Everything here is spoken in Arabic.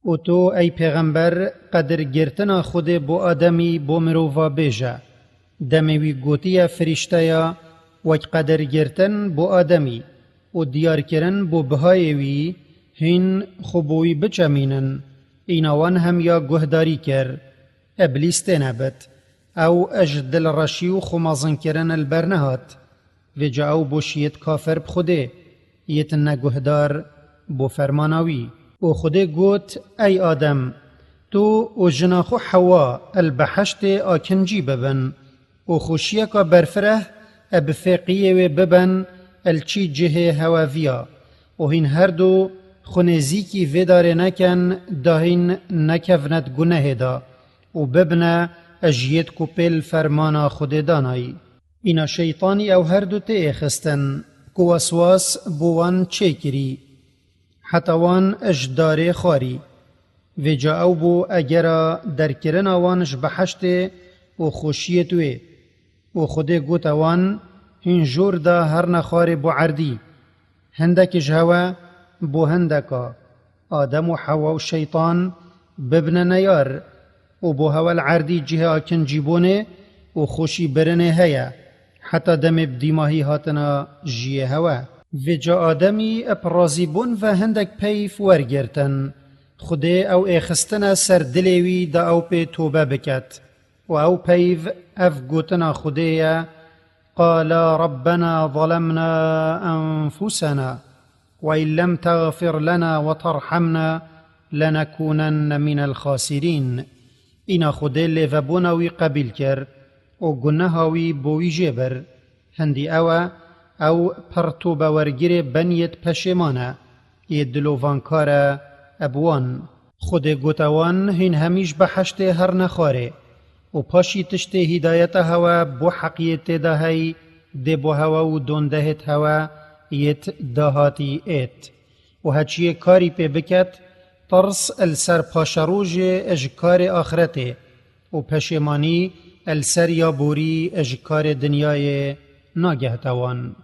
و تو ای پیغمبر قدر گرتنا خود بو آدمی بو مروفا بیجا دموی گوتی فرشتیا وک قدر گرتن بو آدمی و دیار کرن بو بهایوی هین خوبوی بچمینن اینوان هم یا گهداری کر ابلیس تنبت او اجدل رشی و خمازن کرن البرنهات و جاو بوشیت کافر بخوده یتن گهدار بو فرماناوی و خوده گوت ای آدم تو و جناخو حوا البحشت آکنجی ببن و خوشیکا برفره ابفقیه و ببن الچی جه هواویا و هین هر دو خونزیکی ویداره نکن داهین نکفنت گناه دا و ببنه اجیت کپل فرمانا خود دانایی. اینا شیطانی او هر دو تی خستن که وسواس بوان چه کری حتی وان اجداره خاری و جاو بو اگر در کرن وانش بحشت و خوشیتوی و خود گوت وان هین جور دا هر نخار بو عردی هندک جهوا بو هندکا آدم و حوا و شیطان ببن نیار و بو هوا العردی جه آکن جیبونه و خوشی برنه هیا حتی دم بدیماهی هاتنا جیه هوا و جا آدمی اپرازی بون و هندک پیف ورگرتن خوده او اخستنا سر دلیوی دا او پی توبه بکت و او پیف اف گوتنا خوده قال ربنا ظلمنا أنفسنا وإن لم تغفر لنا وترحمنا لنكونن من الخاسرين إنا خوده لیفبوناوی قبیل کر و گناهاوی بوی جبر هندی او پرتو باورگیر بنیت پشمانه یدلووانکار ابوان خود گوتوان هین همیش بحشت هر نخاره و پاشی تشت هدایت هوا بو حقیت دهی ده بو هوا و دوندهت هوا یت دهاتی ایت و هچیه کاری پی بکت ترس السر پاشروج اجکار آخرته و پشمانی السر یا بوری اجکار دنیای ناگهتوان.